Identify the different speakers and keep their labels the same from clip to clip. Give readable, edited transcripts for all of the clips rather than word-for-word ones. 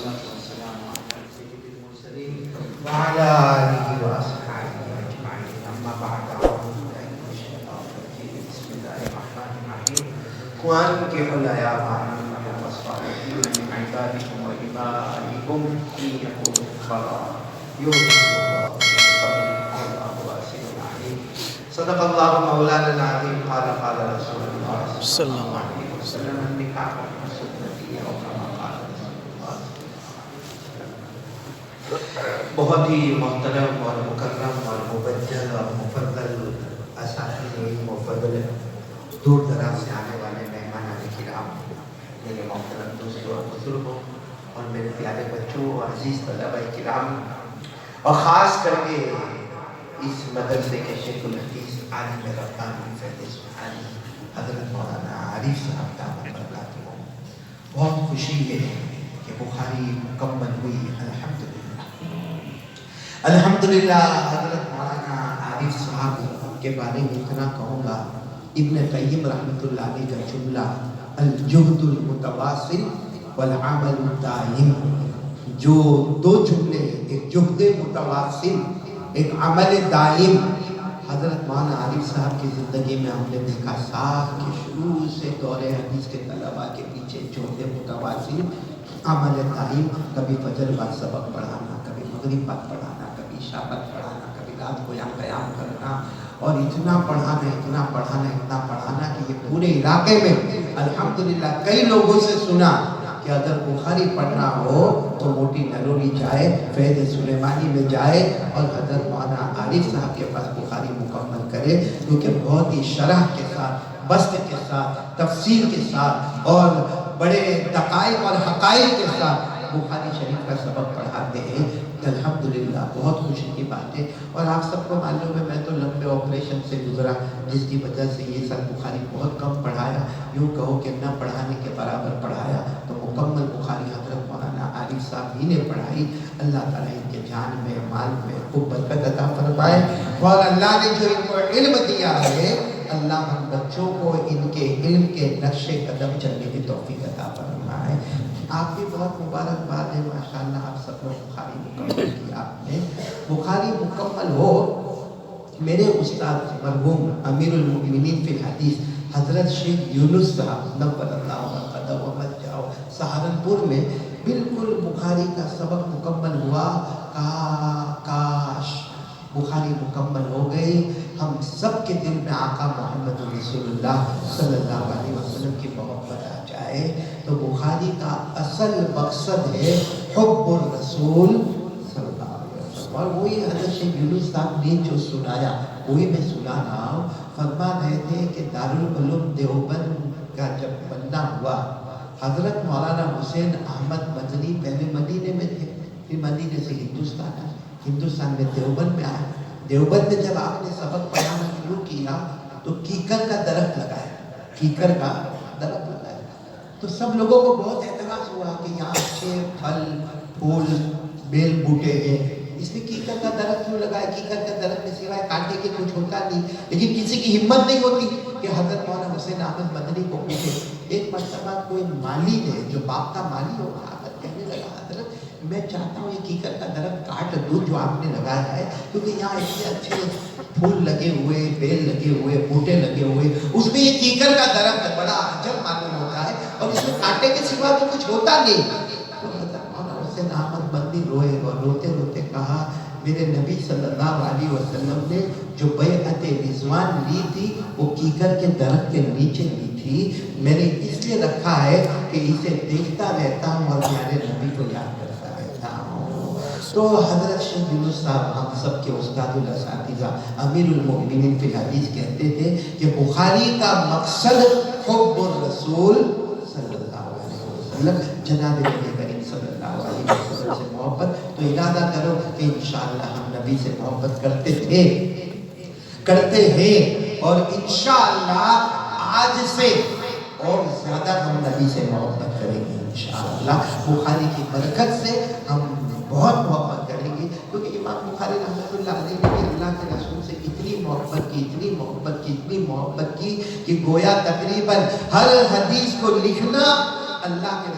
Speaker 1: والصلاة والسلام على سيد المرسلين وعلى آله وأصحابه أجمعين. أما بعد، أعوذ بالله من الشيطان الرجيم. بسم الله الرحمن الرحيم. وأنكحوا الأيام منكم والصالحين من عبادكم وإمائكم إن يكونوا فقراء يغنيهم الله من فضله والله واسع عليم. صدق الله مولانا العظيم. قال رسول الله صلى الله عليه وسلم: النكاح سنتي أو كما قال رسول الله. بہت ہی محترم اور مکرم اور مبجل اور مفضل اساتذہ مفضل، دور دراز سے آنے والے مہمان کرام، میرے محترم دوستوں اور بزرگوں اور میرے پیارے بچوں اور عزیز طلبہ کرام، اور خاص کر کے اس مدرسے کے شیخ الحدیث عالم ربانی فیض سبحانی حضرت مولانا عارف صاحب دامت برکاتہ ہوں، بہت خوشی ہے کہ بخاری مکمل ہوئی الحمدللہ۔ حضرت مولانا عارف صاحب کے بارے میں اتنا کہوں گا، ابن قیم رحمۃ اللہ علیہ کا جملہ الجہد المتواصل والعمل الدائم، جو دو جملے، ایک جہد متواصل ایک عمل دائم، حضرت مولانا عارف صاحب کی زندگی میں ہم نے دیکھا صاحب کے شروع سے دور حدیث کے طلباء کے پیچھے جہد متواصل عمل دائم، کبھی فجر بعد سبق پڑھانا، کبھی مغرب بعد پڑھانا، کبھی عشاء بعد پڑھانا، کبھی رات کو یہاں قیام کرنا، اور اتنا پڑھانا کہ یہ پورے علاقے میں الحمدللہ کئی لوگوں سے سنا کہ اگر بخاری پڑھنا ہو تو موٹی نرولی جائے، فیض سلیمانی میں جائے اور حضرت مولانا عارف صاحب کے پاس بخاری مکمل کرے، کیونکہ بہت ہی شرح کے ساتھ، بسط کے ساتھ، تفصیل کے ساتھ اور بڑے دقائق اور حقائق کے ساتھ بخاری شریف کا سبق پڑھاتے ہیں۔ الحمدللہ بہت خوشی کی بات ہے، اور آپ سب کو معلوم ہے میں تو لمبے آپریشن سے گزرا، جس کی وجہ سے یہ سال بخاری بہت کم پڑھایا، یوں کہو کہ نہ پڑھانے کے برابر پڑھایا، تو مکمل بخاری حضرت مولانا عارف صاحب ہی نے پڑھائی۔ اللہ تعالیٰ ان کے جان میں، مال میں خوب برکت عطا فرمائے، اور اللہ نے جو ان کو علم دیا ہے، اللہ ہم بچوں کو ان کے علم کے نقش قدم چلنے کی توفیق عطا فرمائے۔ آپ بھی بہت مبارکباد ہے، ماشاءاللہ آپ سب لوگ بخاری مکمل کیا۔ آپ نے بخاری مکمل ہو، میرے استاد مرحوم امیر المؤمنین فی الحدیث حضرت شیخ یونس صاحب نور اللہ مرقدہ و مسجدہ سہارنپور میں بالکل بخاری کا سبق مکمل ہوا، کاش بخاری مکمل ہو گئی، ہم سب کے دل میں آقا محمد رسول اللہ صلی اللہ علیہ وسلم کی محبت آ جائے۔ تو بخاری کا اصل مقصد ہے حب الرسول صلی اللہ علیہ وسلم، اور وہی حضرت شیخ یونس صاحب نے جو سنایا وہی میں سنا رہا ہوں۔ فرما رہے تھے کہ دارالعلوم دیوبند کا جب بننا ہوا، حضرت مولانا حسین احمد مدنی پہلے مدینے میں تھے، پھر مدینے سے ہندوستان میں دیوبند میں آئے۔ دیوبند میں جب آپ نے سبق پڑھانا شروع کیا تو کیکر کا درخت لگایا، تو سب لوگوں کو بہت اعتراض ہوا کہ یہاں اچھے پھل پھول بیل بوٹے ہیں، اس میں کیکر کا درخت کیوں لگایا؟ کیکر کا درخت میں سوائے کانٹے کے کچھ ہوتا نہیں، لیکن کسی کی ہمت نہیں ہوتی کہ حضرت مولانا حسین احمد مدنی کو پوچھے۔ ایک مرتبہ کوئی مالی ہے جو باپ کا مالی ہو، حضرت کہنے لگا حضرت میں چاہتا ہوں یہ کیکر کا درخت کاٹ دوں جو آپ نے لگایا ہے، کیونکہ یہاں اتنے اچھے پھول لگے ہوئے، بیل لگے ہوئے، بوٹے لگے ہوئے، اس میں یہ کیکر کا درخت بڑا عجب معلوم ہوتا ہے، اور اس میں کانٹے کے سوا تو کچھ ہوتا نہیں۔ تو حضرت مولانا حسین احمد مدنی روئے اور روتے روتے کہا میرے نبی صلی اللہ علیہ وسلم نے جو بیعت رضوان لی تھی وہ کیکر کے درخت کے نیچے لی تھی، میں نے اس لیے رکھا ہے کہ اسے دیکھتا رہتا ہوں اور پیارے نبی کو یاد کرتا رہتا ہوں۔ تو حضرت شیخ یونس صاحب ہم سب کے استاد الاساتذہ امیر المؤمنین فی الحدیث کہتے تھے کہ بخاری کا مقصد حب الرسول صلی اللہ علیہ وسلم، جناب نبی کریم صلی اللہ علیہ وسلم سے محبت۔ تو ارادہ کرو کہ انشاءاللہ ہم نبی سے محبت کرتے ہیں اور انشاءاللہ آج سے اور زیادہ ہم نبی سے محبت کریں گے انشاءاللہ۔ بخاری کی برکت سے ہم بہت محبت کریں گے، کیونکہ امام بخاری رحمۃ اللہ علیہ نے اللہ کے رسول سے اتنی محبت کی کہ گویا تقریباً ہر حدیث کو لکھنا اللہ کے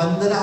Speaker 1: 15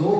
Speaker 1: 2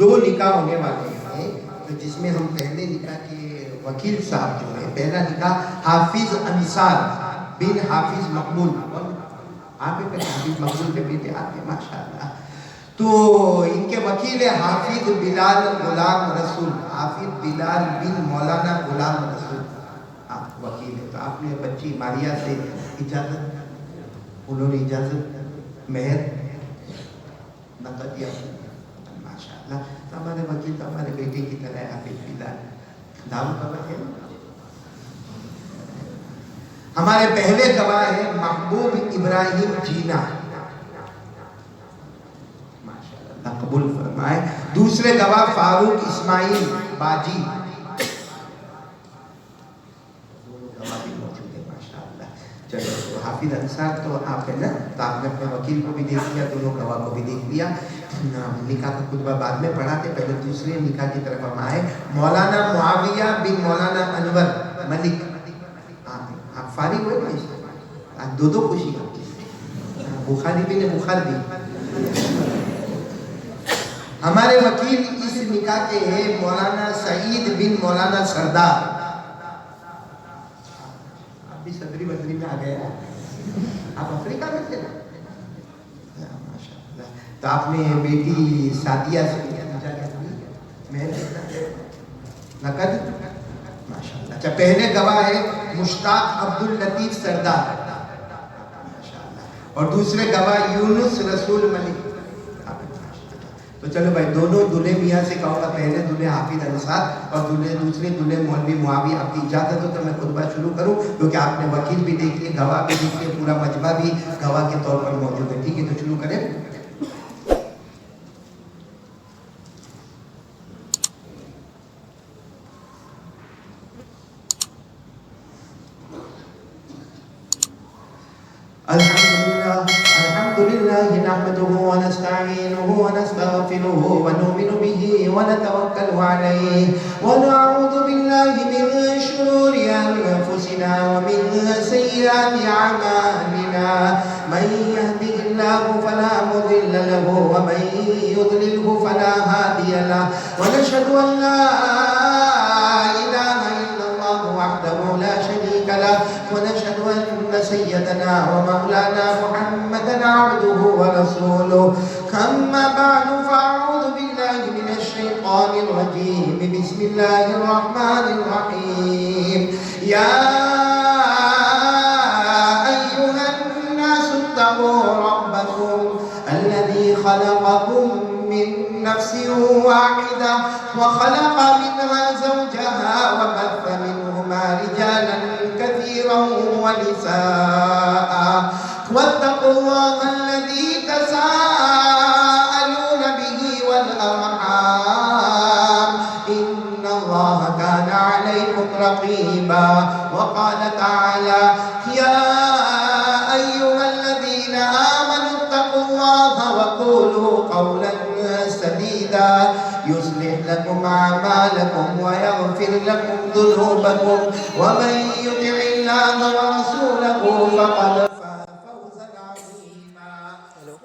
Speaker 1: دو نکاح ہونے والے ہیں، تو جس میں ہم پہلے نکاح کے وکیل صاحب جو ہے، پہلا نکاح حافظ انصار بن حافظ مقبول، آپ حافظ مقبول کے بیٹے آپ کے ماشاءاللہ، تو ان کے وکیل حافظ بلال غلام رسول، حافظ بلال بن مولانا غلام رسول آپ وکیل ہے. تو آپ نے بچی ماریا سے اجازت، انہوں نے اجازت مہر نقد دیا ماشاءاللہ. تو ہمارے وکیل تو ہمارے بیٹے کی طرح ہے حافظ بلال، نام خبر ہے. ہمارے پہلے گواہ ہے محبوب ابراہیم جینا، اللہ قبول فرمائے. دوسرے گواہ فاروق اسماعیل باجی، گواہ بھی موجود ہے ماشاءاللہ. چلو حافظ انصار تو آپ ہے نا، تو آپ نے اپنے وکیل کو بھی دیکھ لیا، دونوں گواہ کو بھی دیکھ لیا. نکاح کا خطبہ بعد میں پڑھا تھے، پہلے دوسرے نکاح کی طرف ہم آئے. مولانا معاویہ بن مولانا انور ملک، آپ فارغ ہوئے نا، دو دو خوشی آپ کی، بخاری بھی نے بخار بھی. ہمارے وکیل اس نکاح کے ہیں مولانا سعید بن مولانا سردار. آپ بھی صدری بدری میں آ گئے ہیں، آپ افریقہ میں تھے ماشاءاللہ. تو آپ نے بیٹی سعدیہ سے نقد ماشاءاللہ. اچھا پہلے گواہ ہے مشتاق عبد اللطیف سردار ماشاءاللہ، اور دوسرے گواہ یونس رسول ملک. تو چلو بھائی، دونوں دلہے میاں سے کہوں گا، پہلے دلہے حافظ انصار اور دوسرے دلہے مولوی معاویہ. آپ کی اجازت ہو تو میں خطبہ شروع کروں، کیونکہ آپ نے وکیل بھی دیکھ لیے، گواہ بھی دیکھ لیے، پورا مجمع بھی گواہ کے طور پر موجود ہے. ٹھیک ہے، تو شروع کریں. الحمد لله نحمده ونستعينه ونستغفره ونؤمن به ونتوكل عليه ونعوذ بالله من شرور أنفسنا ومن سيئات أعمالنا. من يهده الله فلا مضل له ومن يضلله فلا هادي له. ونشهد أن لا إله إلا الله وحده لا شريك له، ونشهد أن سيدنا ومولانا محمدا عبده ورسوله. أما بعد، فأعوذ بالله من الشيطان الرجيم. بسم الله الرحمن الرحيم. يا أيها الناس اتقوا ربكم الذي خلقكم من نفس واحدة وخلق منها زوجها وبث منهما رجالا كثيرا ونساء، واتقوا الله الذي تساءلون به والأرحام إن الله كان عليكم رقيبا. وقال تعالى: يا أيها الذين آمنوا اتقوا الله وقولوا قولا سديدا يصلح لكم أعمالكم ويغفر لكم ذنوبكم، ومن يطع الله ورسوله فقد فاز فوزا عظيما.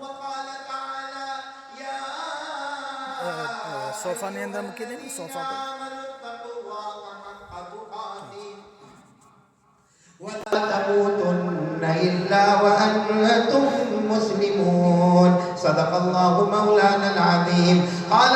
Speaker 1: وقال تعالى: يا
Speaker 2: صوفہ نے اندر مکی نہیں، صوفہ پہ
Speaker 1: اتقوا الله حق تقاته ولا تموتن إلا وأنتم مسلمون. صدق الله مولانا العظيم. قال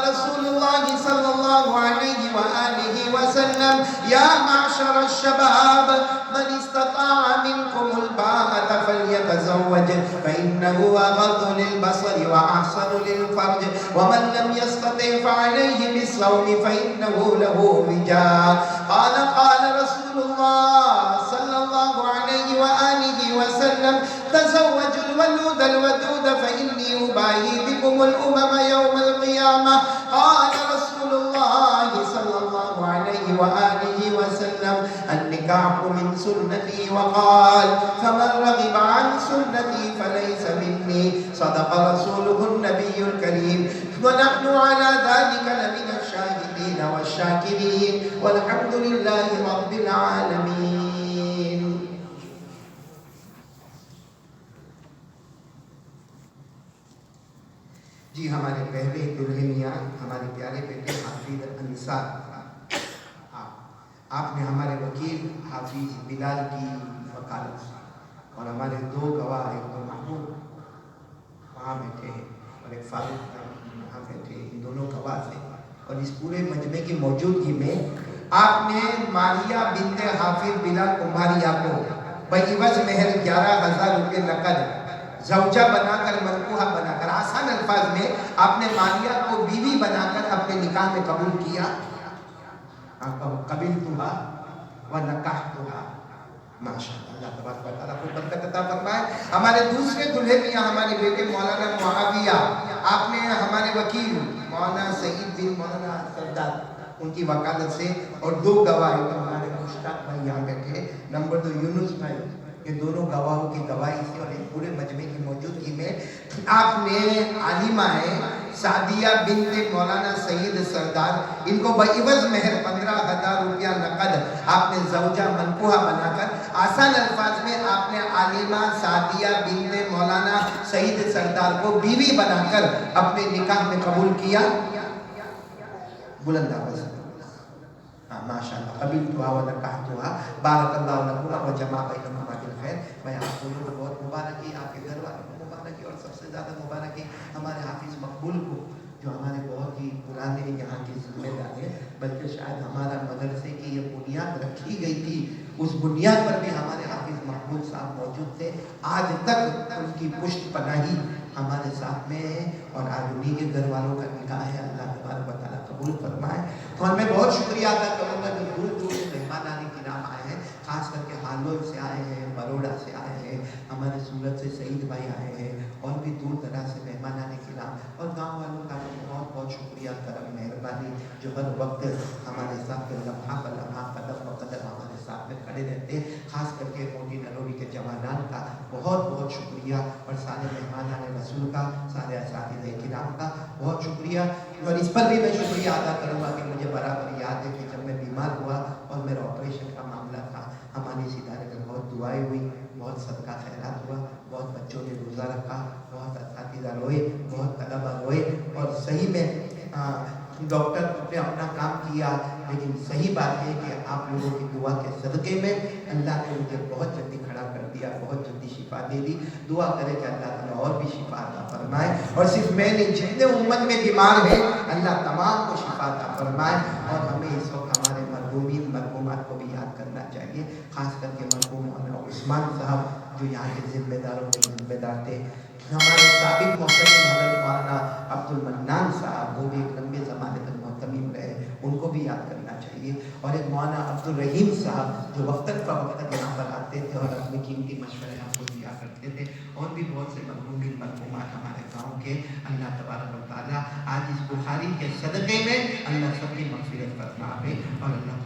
Speaker 1: رسول الله صلى الله عليه وآله وسلم: يا معشر الشباب من استطاع منكم الباءة فليتزوج فإنه أغض للبصر وأحسن للفرج، ومن لم يستطع فعليه بالصوم فإنه له وجاء. قال رسول الله صلى الله عليه وآله وسلم: تزوجوا الولود الودود فإني أباهي بكم الأمم يوم القيامة. قال رسول الله صلى الله عليه وآله وسلم: النكاح من سنتي. وقال: فمن رغب عن سنتي فليس مني. صدق رسوله النبي الكريم، ونحن على ذلك لمن الشاهدين والشاكرين، والحمد لله رب العالمين. جی جی ہمارے پہلے دلہے میاں ہمارے پیارے بیٹے حافظ انصار، آپ نے ہمارے وکیل حافظ بلال کی وکالت کی، اور ہمارے دو گواہ، ایک تو محبوب وہاں بیٹھے ہیں اور ایک فاروق وہاں بیٹھے، ان دونوں گواہ سے، اور اس پورے مجمع کی موجودگی میں آپ نے ماریہ بنت حافظ بلال کمبھاریا کو بعوض مہر 11,000 روپے نقد زوجہ بنا کر، منکوحہ بنا کر، آسان الفاظ میں آپ نے ماریہ کو بیوی بنا کر اپنے نکاح میں قبول کیا. قبلتھا ونکحتھا. ماشاءاللہ، اللہ تبارک و تعالیٰ کو برکت عطا فرمائے. ہمارے دوسرے دلہے میاں ہمارے بیٹے مولانا معاویہ، آپ نے ہمارے وکیل مولانا سعید بن مولانا سردار ان کی وکالت سے، اور دو گواہ ہمارے مشتاق بھائی یہاں بیٹھے، نمبر 2 یونس بھائی، یہ دونوں گواہوں کی گواہی سے اور اس پورے مجمع کی موجودگی میں آپ نے عالمہ سعدیہ بنت مولانا سعید سردار، ان کو بعوض مہر 15,000 روپیہ نقد آپ نے زوجہ منکوحہ بنا کر، آسان الفاظ میں آپ نے عالمہ سعدیہ بنت مولانا سعید سردار کو بیوی بنا کر اپنے نکاح میں قبول کیا. بلند آواز سے ماشاءاللہ. قبلتھا ونکحتھا. بارک اللہ لکما وجمع بینکما بالخیر. میں آپ دونوں کو بہت مبارکی، آپ کے گھر والوں کو مبارکی، اور سب سے زیادہ مبارکی ہمارے حافظ مقبول کو، جو ہمارے بہت ہی پرانے یہاں کے ذمہ دار ہیں، بلکہ شاید ہمارا مدرسے کی یہ بنیاد رکھی گئی تھی، اس بنیاد پر بھی ہمارے حافظ مقبول صاحب موجود تھے. آج تک ان کی پشت پناہی ہمارے ساتھ میں ہے، اور آج انہی کے گھر والوں کا نکاح ہے. اللہ تبارک و تعالیٰ قبول فرمائے. اور میں بہت شکریہ ادا کروں گا جو دور دور سے مہمانان کرام آئے ہیں، خاص کر کے ہالول سے آئے ہیں، بروڑا سے آئے ہیں، ہمارے سورت سے سعید بھائی آئے ہیں، اور بھی دور دراز سے مہمانان کرام، اور گاؤں والوں کا بھی بہت بہت شکریہ، کرم مہربانی، جو ہر وقت ہمارے ساتھ لمحہ بہ لمحہ، قدم بہ قدم ہمارے ساتھ میں کھڑے رہتے ہیں. خاص کر کے موٹی نروی کے جوانان کا بہت بہت شکریہ، اور سارے مہمانان رسول کا، سارے اساتذہ کرام کا بہت شکریہ. اور اس پر بھی میں شکریہ ادا کروں گا کہ مجھے برابر یاد ہے کہ جب میں بیمار ہوا اور میرا آپریشن کا معاملہ تھا، ہماری اس ادارے میں بہت دعائیں ہوئی، بہت صدقہ خیرات ہوا، بہت بچوں نے روزہ رکھا، بہت اساتذہ روئے، بہت طلبہ روئے، اور صحیح میں ڈاکٹر نے اپنا کام کیا، لیکن صحیح بات ہے کہ آپ لوگوں کی دعا کے صدقے میں اللہ نے مجھے بہت جلدی کھڑا کر دیا، بہت جلدی شفا دے دی. دعا کرے کہ اللہ تعالیٰ اور بھی شفا عطا فرمائے، اور صرف میں نہیں، جتنے امت میں بیمار ہیں اللہ تمام کو شفا عطا فرمائے. اور ہمیں اس وقت ہمارے مرحومین مرحومات کو بھی یاد کرنا چاہیے، خاص کر کے مرحوم مولانا عثمان صاحب جو یہاں کے ذمہ داروں میں ذمہ دار تھے. ہمارے سابق محترم حضرت مولانا عبد المنان صاحب، وہ بھی ایک لمبے زمانے تک محتمیم رہے، ان کو بھی یاد کرنا چاہیے. اور ایک مولانا عبد الرحیم صاحب جو وقتاً فوقتاً یہاں پر آتے تھے اور اپنے قیمتی مشورے ہم کو دیا کرتے تھے. اور بھی بہت سے مرحومین مرحومات ہمارے گاؤں کے. اللہ تبارک و تعالیٰ آج اس بخاری کے صدقے میں اللہ سب کی مغفرت فرمائے، اور اللہ